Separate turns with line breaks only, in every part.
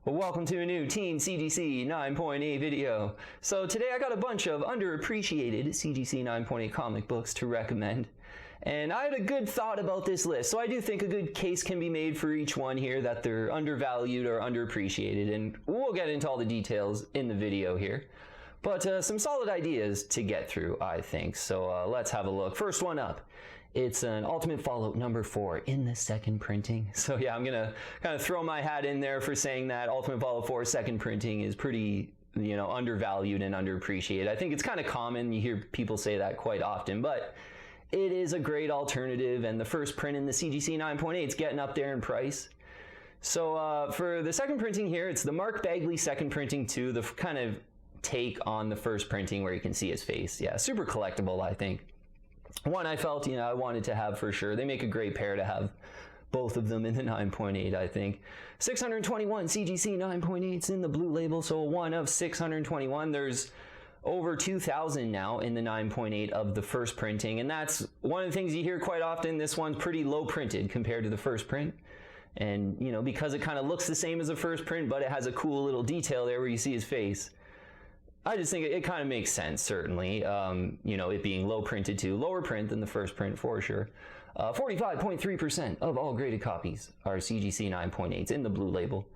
Welcome to a new Team CGC 9.8 video. So today I got a bunch of underappreciated CGC 9.8 comic books to recommend. And I had a good thought about this list, so I do think a good case can be made for each one here that they're undervalued or underappreciated, and we'll get into all the details in the video here. But some solid ideas to get through, I think, so let's have a look. First one up. It's an Ultimate Fallout number 4 in the second printing. So yeah, I'm gonna kind of throw my hat in there for saying that Ultimate Fallout 4 second printing is pretty, undervalued and underappreciated. I think it's kind of common, you hear people say that quite often, but it is a great alternative, and the first print in the CGC 9.8 is getting up there in price. So for the second printing here, it's the Mark Bagley second printing 2, the kind of take on the first printing where you can see his face. Yeah, super collectible, I think. One I felt, I wanted to have for sure. They make a great pair to have both of them in the 9.8, I think. 621 CGC 9.8s in the blue label, so one of 621. There's over 2,000 now in the 9.8 of the first printing, and that's one of the things you hear quite often. This one's pretty low printed compared to the first print. And, because it kind of looks the same as the first print, but it has a cool little detail there where you see his face. I just think it kind of makes sense, certainly, it being low printed to lower print than the first print for sure. 45.3% of all graded copies are CGC 9.8s in the blue label.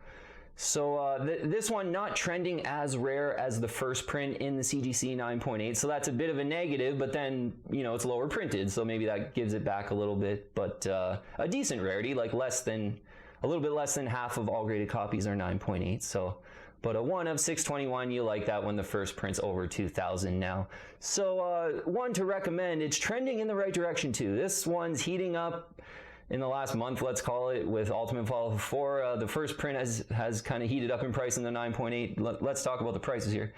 So this one not trending as rare as the first print in the CGC 9.8, so that's a bit of a negative, but then, it's lower printed, so maybe that gives it back a little bit, but a decent rarity, like a little bit less than half of all graded copies are 9.8, so. But a 1 of 621, you like that when the first print's over 2,000 now. So one to recommend, it's trending in the right direction too. This one's heating up in the last month, let's call it, with Ultimate Fallout 4. The first print has kind of heated up in price in the 9.8. Let's talk about the prices here.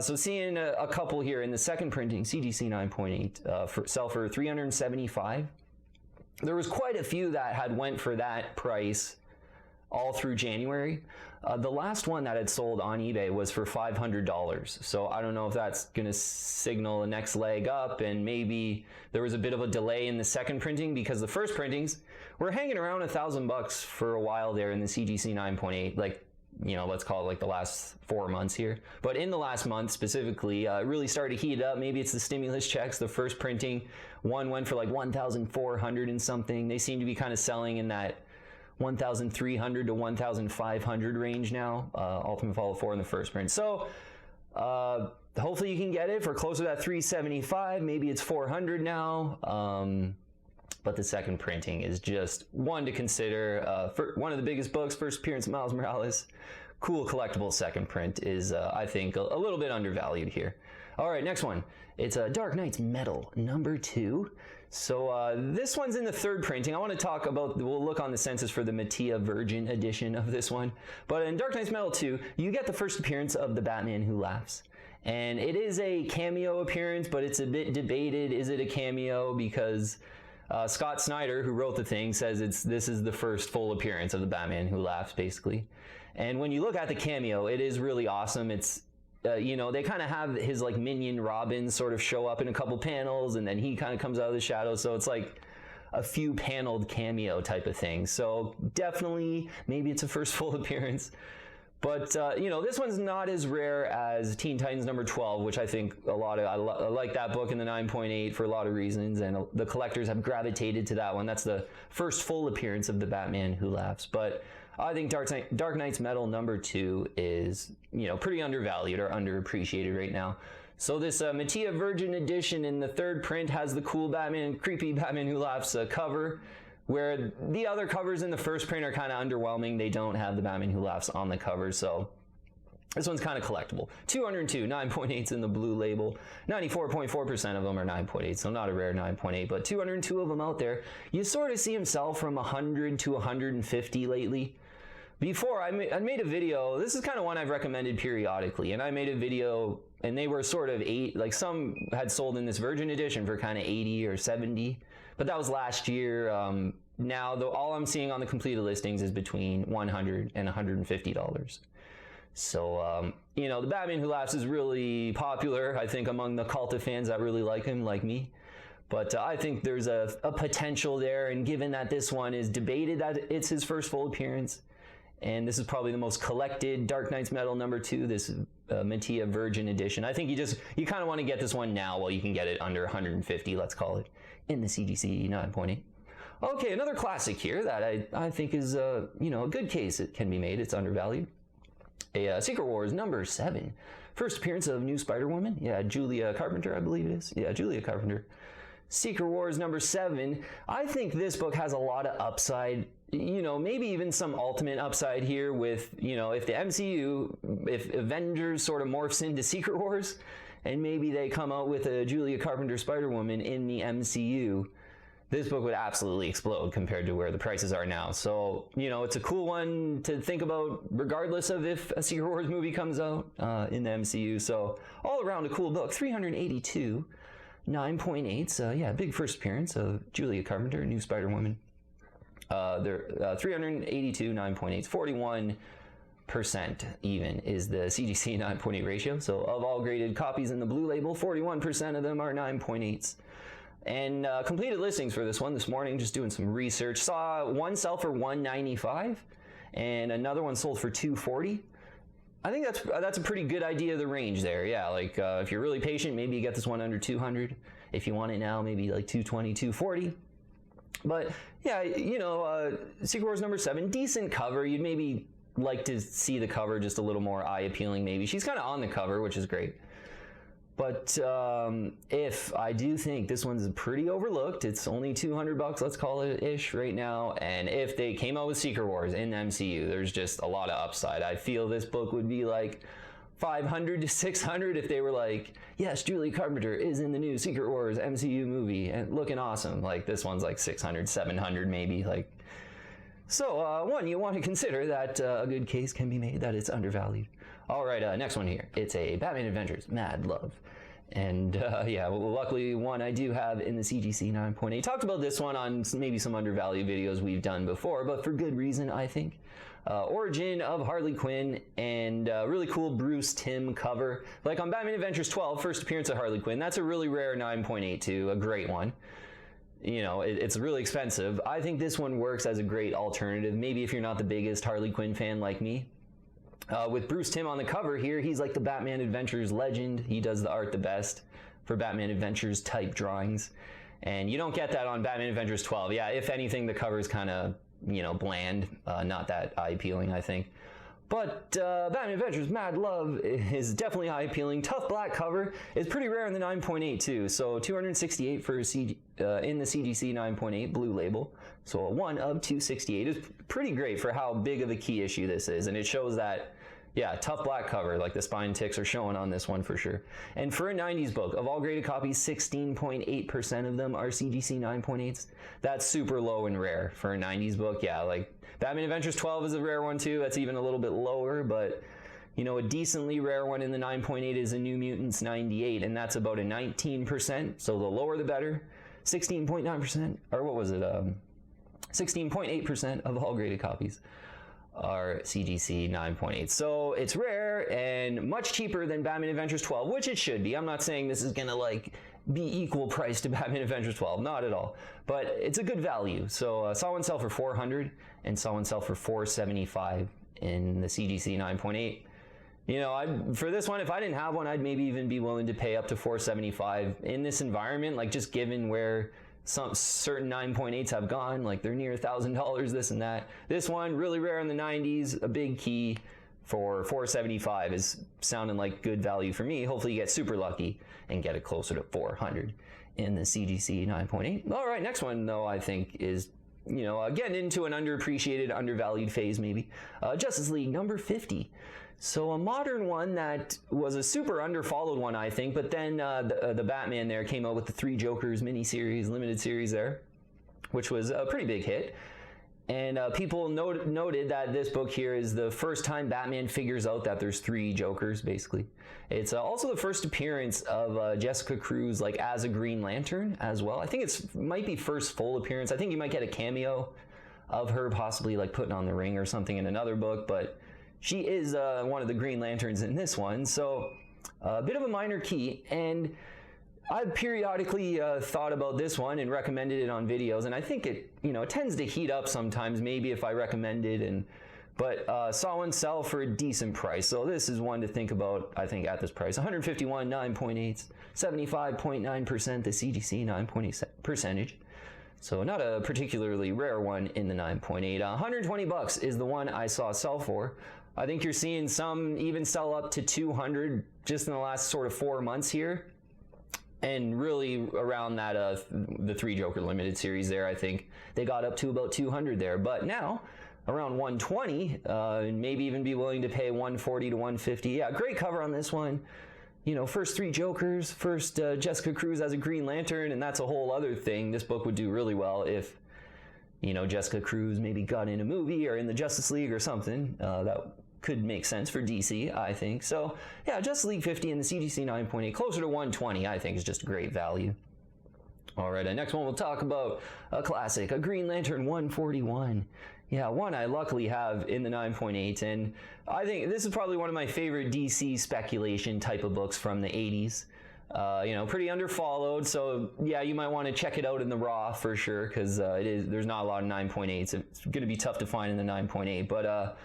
So seeing a couple here in the second printing, CGC 9.8, sell for $375. There was quite a few that had went for that price all through January. The last one that had sold on eBay was for $500. So I don't know if that's going to signal the next leg up, and maybe there was a bit of a delay in the second printing because the first printings were hanging around $1,000 for a while there in the CGC 9.8, let's call it like the last 4 months here. But in the last month specifically, it really started to heat up. Maybe it's the stimulus checks. The first printing one went for like 1,400 and something. They seem to be kind of selling in that 1,300 to 1,500 range now, Ultimate Fallout 4 in the first print. So hopefully you can get it for closer to that 375. Maybe it's 400 now. But the second printing is just one to consider. For one of the biggest books, first appearance of Miles Morales. Cool collectible second print is, I think, a little bit undervalued here. All right, next one. It's Dark Knight's Metal number 2. So this one's in the third printing. I want to talk about, we'll look on the census for the Mattina Virgin edition of this one. But in Dark Knight's Metal 2, you get the first appearance of the Batman Who Laughs. And it is a cameo appearance, but it's a bit debated. Is it a cameo? Because Scott Snyder, who wrote the thing, says this is the first full appearance of the Batman Who Laughs, basically. And when you look at the cameo, it is really awesome. It's they kind of have his minion Robin sort of show up in a couple panels, and then he kind of comes out of the shadows. So it's like a few paneled cameo type of thing. So definitely, maybe it's a first full appearance. But, this one's not as rare as Teen Titans number 12, which I think I like that book in the 9.8 for a lot of reasons, and the collectors have gravitated to that one. That's the first full appearance of the Batman Who Laughs. But I think Dark Knight's Metal number 2 is, pretty undervalued or underappreciated right now. So this Mattina Virgin edition in the third print has the cool creepy Batman Who Laughs cover, where the other covers in the first print are kind of underwhelming. They don't have the Batman Who Laughs on the cover, so this one's kind of collectible. 202 9.8s in the blue label. 94.4% of them are 9.8, so not a rare 9.8, but 202 of them out there. You sort of see them sell from 100 to 150 lately. Before, I made a video, this is kind of one I've recommended periodically, and I made a video, and they were sort of some had sold in this Virgin edition for kind of 80 or 70, but that was last year. Now, all I'm seeing on the completed listings is between $100 and $150. So, the Batman Who Laughs is really popular, I think, among the cult of fans that really like him, like me. But I think there's a potential there, and given that this one is debated that it's his first full appearance, And this is probably the most collected Dark Knight's Metal #2, this Mattina Virgin Edition. I think you kind of want to get this one now while you can get it under 150, let's call it, in the CGC 9.8. Okay, another classic here that I think is a good case it can be made. It's undervalued. A Secret Wars #7. First appearance of new Spider-Woman. Yeah, Julia Carpenter, I believe it is. Yeah, Julia Carpenter. Secret Wars #7. I think this book has a lot of upside. Maybe even some ultimate upside here with, if the MCU, if Avengers sort of morphs into Secret Wars, and maybe they come out with a Julia Carpenter Spider-Woman in the MCU, this book would absolutely explode compared to where the prices are now. So, it's a cool one to think about regardless of if a Secret Wars movie comes out in the MCU. So, all around a cool book. 382, 9.8. Yeah, big first appearance of Julia Carpenter, new Spider-Woman. 382, 9.8, 41% even is the CGC 9.8 ratio. So of all graded copies in the blue label, 41% of them are 9.8s. And completed listings for this one this morning, just doing some research. Saw one sell for $195 and another one sold for $240. I think that's a pretty good idea of the range there. Yeah, like if you're really patient, maybe you get this one under 200. If you want it now, maybe like 220, 240. But yeah, Secret Wars #7, decent cover. You'd maybe like to see the cover just a little more eye appealing maybe. She's kind of on the cover, which is great. But if I do think this one's pretty overlooked, it's only $200, let's call it ish right now. And if they came out with Secret Wars in the MCU, there's just a lot of upside. I feel this book would be like 500 to 600 if they were like, yes, Julia Carpenter is in the new Secret Wars MCU movie and looking awesome. Like this one's like 600, 700 maybe. Like, so one, you want to consider that a good case can be made that it's undervalued. All right, next one here. It's a Batman Adventures Mad Love. And yeah, well, luckily one I do have in the CGC 9.8. Talked about this one on maybe some undervalued videos we've done before, but for good reason, I think. Origin of Harley Quinn and really cool Bruce Timm cover. Like on Batman Adventures 12, first appearance of Harley Quinn. That's a really rare 9.8 too, a great one. It's really expensive. I think this one works as a great alternative. Maybe if you're not the biggest Harley Quinn fan like me. With Bruce Timm on the cover here, he's like the Batman Adventures legend. He does the art the best for Batman Adventures type drawings. And you don't get that on Batman Adventures 12. Yeah, if anything, the cover is kind of, bland, not that eye-appealing, I think. But Batman Adventures Mad Love is definitely eye-appealing. Tough black cover is pretty rare in the 9.8 too. So 268 for in the CGC 9.8 blue label. So a 1 of 268 is pretty great for how big of a key issue this is. And it shows that, yeah, tough black cover, like the spine ticks are showing on this one for sure. And for a 90s book, of all graded copies, 16.8% of them are CGC 9.8s. That's super low and rare for a 90s book. Yeah, like Batman Adventures 12 is a rare one too. That's even a little bit lower, but a decently rare one in the 9.8 is a New Mutants 98, and that's about a 19%. So the lower the better. 16.9%, or what was it? 16.8% of all graded copies are CGC 9.8. So it's rare and much cheaper than Batman Adventures 12, which it should be. I'm not saying this is gonna like be equal price to Batman Adventures 12, not at all. But it's a good value. So saw one sell for 400 and saw one sell for 475 in the CGC 9.8. For this one, if I didn't have one, I'd maybe even be willing to pay up to 475 in this environment, like just given where some certain 9.8s have gone, like they're near $1,000, this and that. This one, really rare in the 90s, a big key for 475 is sounding like good value for me. Hopefully you get super lucky and get it closer to 400 in the CGC 9.8. All right, next one though, I think is, getting into an underappreciated, undervalued phase maybe. Justice League #50. So a modern one that was a super underfollowed one, I think, but then the Batman there came out with the 3 Jokers miniseries, limited series there, which was a pretty big hit. And people noted that this book here is the first time Batman figures out that there's 3 Jokers, basically. It's also the first appearance of Jessica Cruz, like as a Green Lantern as well. I think it's might be first full appearance. I think you might get a cameo of her possibly like putting on the ring or something in another book, but she is one of the Green Lanterns in this one. So a bit of a minor key. And I've periodically thought about this one and recommended it on videos, and I think it, it tends to heat up sometimes, maybe if I recommend it and but saw one sell for a decent price. So this is one to think about, I think, at this price. 151 9.8, 75.9%, the CGC 9.8 percentage. So not a particularly rare one in the 9.8. 120 bucks is the one I saw sell for. I think you're seeing some even sell up to 200 just in the last sort of 4 months here. And really around that, the 3 Joker limited series there, I think they got up to about 200 there. But now, around 120, maybe even be willing to pay 140 to 150. Yeah, great cover on this one. You know, first 3 Jokers, first Jessica Cruz as a Green Lantern, and that's a whole other thing. This book would do really well if, you know, Jessica Cruz maybe got in a movie or in the Justice League or something. That could make sense for DC, I think. So, yeah, Justice League 50 and the CGC 9.8, closer to 120, I think is just a great value. All right, next one we'll talk about a classic, a Green Lantern 141. Yeah, one I luckily have in the 9.8, and I think this is probably one of my favorite DC speculation type of books from the 80s. You know, pretty underfollowed, so yeah, you might want to check it out in the raw for sure, because there's not a lot of 9.8s. It's going to be tough to find in the 9.8, but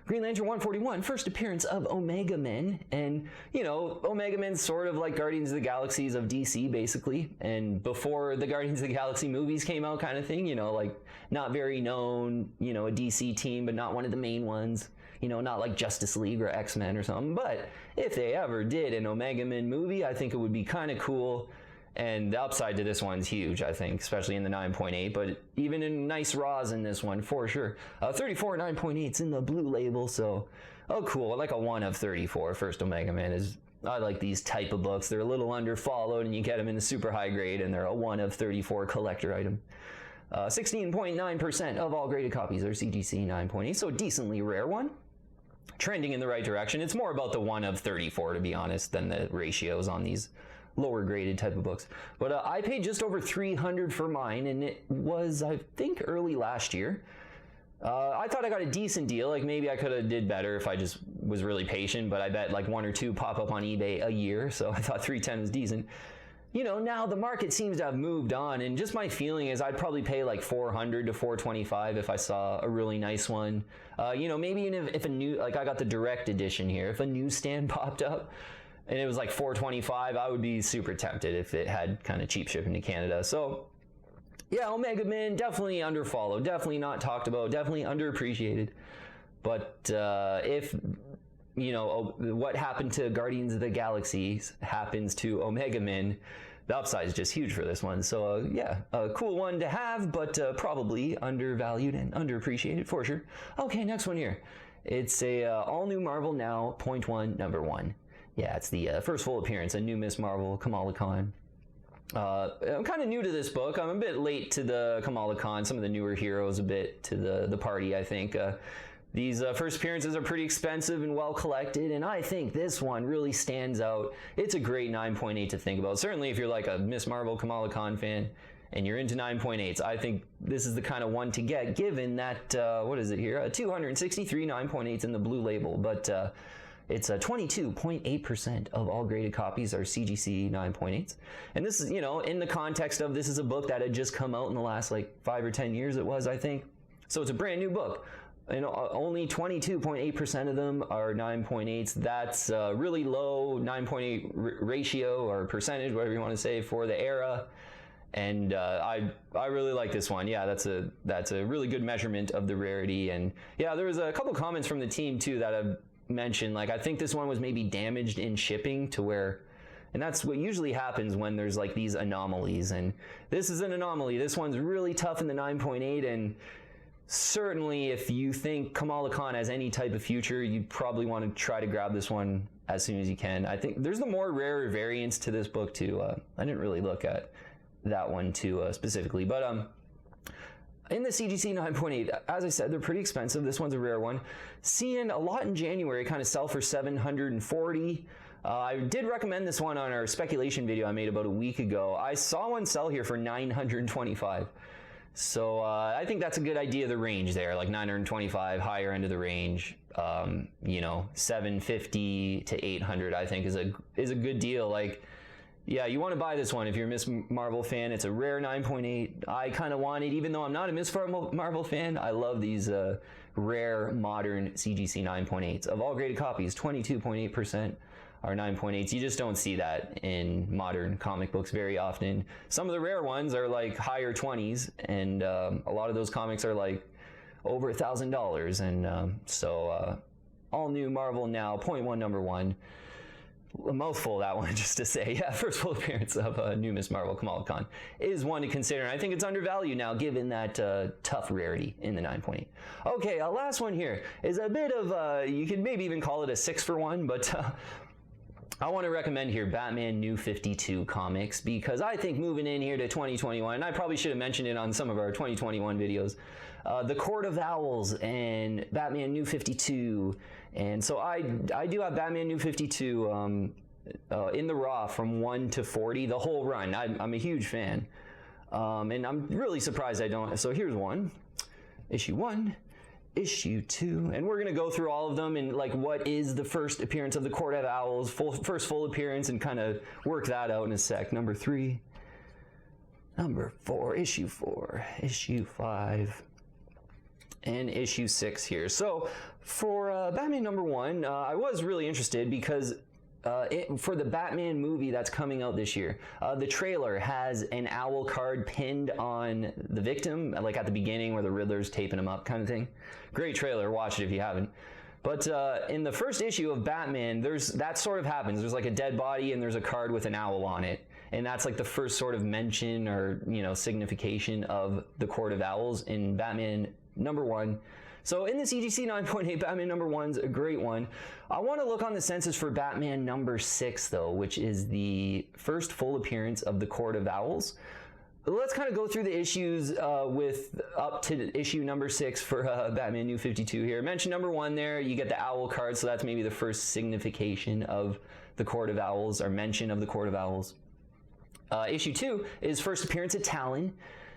Green Lantern 141, first appearance of Omega Men, and, you know, Omega Men's sort of like Guardians of the Galaxies of DC, basically, and before the Guardians of the Galaxy movies came out kind of thing, you know, like, not very known, you know, a DC team, but not one of the main ones, you know, not like Justice League or X-Men or something, but if they ever did an Omega Men movie, I think it would be kind of cool. And the upside to this one's huge, I think, especially in the 9.8, but even in nice raws in this one, for sure. 34 9.8's in the blue label, so, oh cool, like a 1 of 34, first Omega Man is, I like these type of books. They're a little underfollowed, and you get them in the super high grade, and they're a 1 of 34 collector item. 16.9% of all graded copies are CGC 9.8, so a decently rare one. Trending in the right direction. It's more about the 1 of 34, to be honest, than the ratios on these lower graded type of books. But I paid just over $300 for mine, and it was, I think, early last year. I thought I got a decent deal. Like, maybe I could have did better if I just was really patient, but I bet like 1 or 2 pop up on eBay a year, so I thought $310 was decent. You know, now the market seems to have moved on, and just my feeling is I'd probably pay like $400 to $425 if I saw a really nice one. You know, maybe even if a new, like I got the direct edition here, if a newsstand popped up and it was like $425, I would be super tempted if it had kind of cheap shipping to Canada. So yeah, Omega Men, definitely underfollowed, definitely not talked about, definitely underappreciated. But if, you know, what happened to Guardians of the Galaxy happens to Omega Men, the upside is just huge for this one. So yeah, a cool one to have, but probably undervalued and underappreciated for sure. Okay, next one here. It's a all new Marvel Now .1 #1. Yeah, it's the first full appearance, a new Miss Marvel, Kamala Khan. I'm kind of new to this book. I'm a bit late to the Kamala Khan, some of the newer heroes a bit to the party, I think. These first appearances are pretty expensive and well collected, and I think this one really stands out. It's a great 9.8 to think about. Certainly if you're like a Miss Marvel Kamala Khan fan and you're into 9.8s, I think this is the kind of one to get, given that, what is it here? 263 9.8s in the blue label, but it's 22.8% of all graded copies are CGC 9.8s. And this is, you know, in the context of this is a book that had just come out in the last like 5 or 10 years it was, I think. So it's a brand new book. You know, only 22.8% of them are 9.8s. That's really low 9.8 ratio or percentage, whatever you want to say, for the era. And I really like this one. Yeah, that's a really good measurement of the rarity. And yeah, there was a couple comments from the team too that I've mentioned. Like, I think this one was maybe damaged in shipping to where, and that's what usually happens when there's like these anomalies. And this is an anomaly. This one's really tough in the 9.8, and certainly if you think Kamala Khan has any type of future, you probably want to try to grab this one as soon as you can. I think there's the more rare variants to this book too. I didn't really look at that one too specifically, but in the CGC 9.8, as I said, they're pretty expensive. This one's a rare one. Seeing a lot in January kind of sell for $740. I did recommend this one on our speculation video I made about a week ago. I saw one sell here for $925. So I think that's a good idea of the range there, like $925, higher end of the range. You know, $750 to $800 I think is a good deal. Like, Yeah, you want to buy this one if you're a Miss Marvel fan. It's a rare 9.8. I kind of want it, even though I'm not a Miss Marvel fan. I love these rare modern CGC 9.8s. Of all graded copies, 22.8% are 9.8s. You just don't see that in modern comic books very often. Some of the rare ones are like higher 20s, and a lot of those comics are like over $1,000. And so all new Marvel now, 0.1 number 1. A mouthful, that one, just to say. Yeah, first full appearance of new Miss Marvel, Kamala Khan, is one to consider. And I think it's undervalued now, given that tough rarity in the 9.8. Okay, last one here is a bit of, you could maybe even call it a 6-for-1, but I want to recommend here Batman New 52 comics, because I think moving in here to 2021, and I probably should have mentioned it on some of our 2021 videos, the Court of Owls and Batman New 52. And so I do have Batman New 52 in the raw from 1 to 40, the whole run. I'm a huge fan. And I'm really surprised I don't. So here's issue 1, issue 2, and we're going to go through all of them and like what is the first appearance of the Court of Owls, first full appearance, and kind of work that out in a sec. Number 3, number 4, issue 4, issue 5, and issue 6 here. So for Batman number 1, I was really interested because for the Batman movie that's coming out this year, the trailer has an owl card pinned on the victim, like at the beginning where the Riddler's taping him up kind of thing. Great trailer, watch it if you haven't. But in the first issue of Batman, that sort of happens. There's like a dead body and there's a card with an owl on it. And that's like the first sort of mention or, signification of the Court of Owls in Batman number 1. So in the CGC 9.8, Batman number 1's a great one. I want to look on the census for Batman number 6 though, which is the first full appearance of the Court of Owls. Let's kind of go through the issues with up to issue number 6 for Batman New 52 here. I mentioned number 1 there, you get the owl card, so that's maybe the first signification of the Court of Owls, or mention of the Court of Owls. Issue 2 is first appearance of Talon.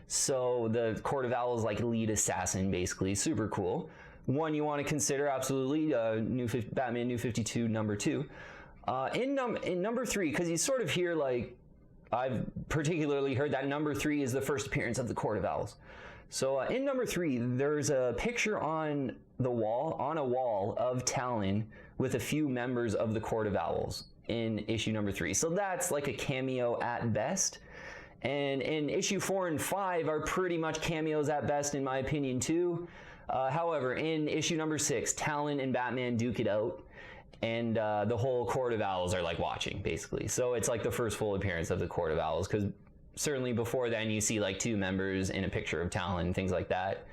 So the Court of Owls like lead assassin, basically. Super cool. One you want to consider, absolutely. Batman New 52 number 2. In number 3, because he's sort of here, like I've particularly heard that number 3 is the first appearance of the Court of Owls. So in number 3, there's a picture on a wall of Talon with a few members of the Court of Owls in issue number 3. So that's like a cameo at best. And in issue 4 and 5 are pretty much cameos at best, in my opinion, too. However, in issue number 6, Talon and Batman duke it out, and the whole Court of Owls are like watching, basically. So it's like the first full appearance of the Court of Owls, because certainly before then you see like 2 members in a picture of Talon, things like that.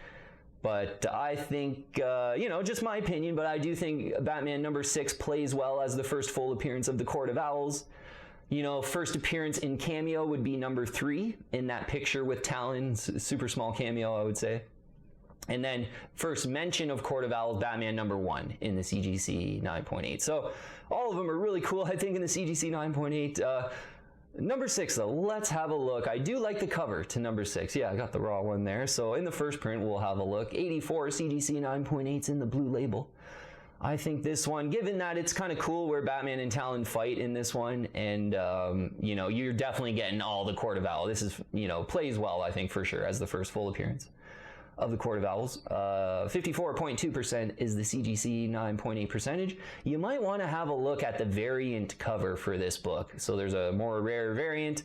But I think, just my opinion, but I do think Batman number 6 plays well as the first full appearance of the Court of Owls. First appearance in cameo would be number 3 in that picture with Talon, super small cameo, I would say. And then first mention of Court of Owls, Batman number 1 in the CGC 9.8. So all of them are really cool, I think, in the CGC 9.8. Number 6, though, let's have a look. I do like the cover to number 6. Yeah, I got the raw one there. So in the first print, we'll have a look. 84 CGC 9.8s in the blue label. I think this one, given that it's kind of cool where Batman and Talon fight in this one, and, you're definitely getting all the Court of Owls. This is, plays well, I think, for sure, as the first full appearance of the Court of Owls. 54.2% is the CGC 9.8 percentage. You might want to have a look at the variant cover for this book. So there's a more rare variant,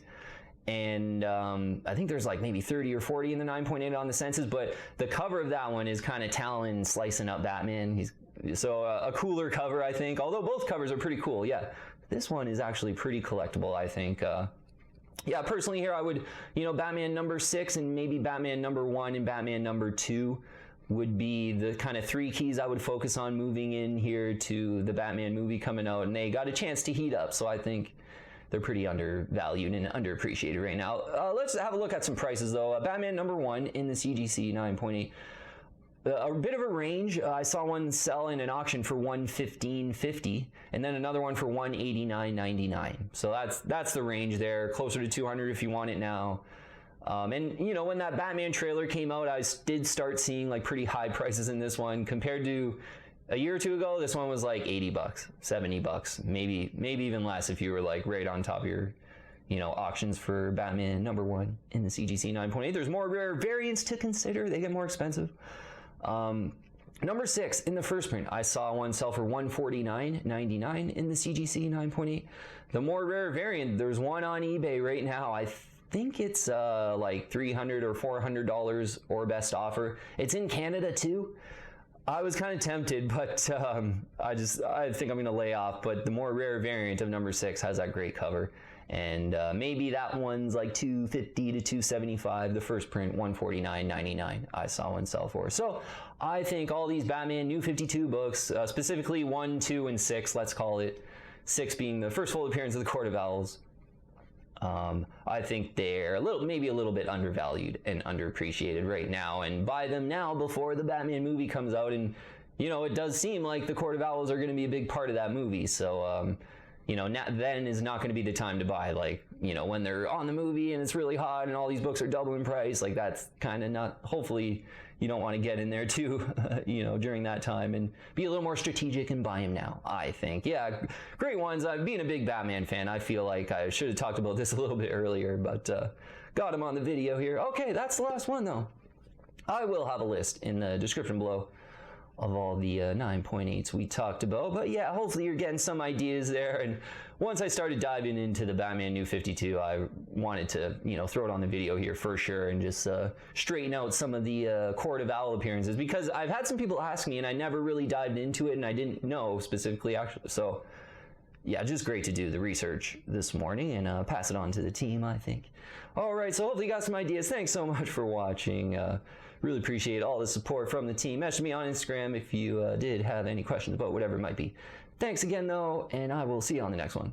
and I think there's like maybe 30 or 40 in the 9.8 on the census, but the cover of that one is kind of Talon slicing up Batman. So a cooler cover, I think, although both covers are pretty cool. Yeah, this one is actually pretty collectible, I think. Yeah, personally here I would, Batman number 6 and maybe Batman number 1 and Batman number 2 would be the kind of 3 keys I would focus on moving in here to the Batman movie coming out, and they got a chance to heat up, so I think they're pretty undervalued and underappreciated right now. Let's have a look at some prices, though. Batman number 1 in the CGC 9.8. A bit of a range. I saw one sell in an auction for $115.50, and then another one for $189.99. So that's the range there. Closer to $200 if you want it now. And when that Batman trailer came out, I did start seeing like pretty high prices in this one compared to a year or 2 ago. This one was like $80, $70, maybe even less if you were like right on top of your auctions for Batman #1 in the CGC 9.8. There's more rare variants to consider. They get more expensive. Number 6, in the first print, I saw one sell for $149.99 in the CGC 9.8. The more rare variant, there's one on eBay right now. I think it's like $300 or $400 or best offer. It's in Canada too. I was kind of tempted, but I think I'm going to lay off. But the more rare variant of number 6 has that great cover. And maybe that one's like $250 to $275. The first print, $149.99. I saw one sell for. So I think all these Batman New 52 books, specifically 1, 2, and 6, let's call it 6 being the first full appearance of the Court of Owls. I think they're maybe a little bit undervalued and underappreciated right now. And buy them now before the Batman movie comes out. And it does seem like the Court of Owls are going to be a big part of that movie. So then is not going to be the time to buy, when they're on the movie and it's really hot and all these books are double in price. Like, that's kind of not, hopefully you don't want to get in there too, during that time, and be a little more strategic and buy them now, I think. Yeah, great ones. Being a big Batman fan, I feel like I should have talked about this a little bit earlier, but got him on the video here. Okay, that's the last one though. I will have a list in the description below of all the 9.8s we talked about. But yeah, hopefully you're getting some ideas there. And once I started diving into the Batman New 52, I wanted to, throw it on the video here for sure and just straighten out some of the Court of Owl appearances, because I've had some people ask me and I never really dived into it and I didn't know specifically actually. So yeah, just great to do the research this morning and pass it on to the team, I think. All right, so hopefully you got some ideas. Thanks so much for watching. Really appreciate all the support from the team. Message me on Instagram if you did have any questions about whatever it might be. Thanks again, though, and I will see you on the next one.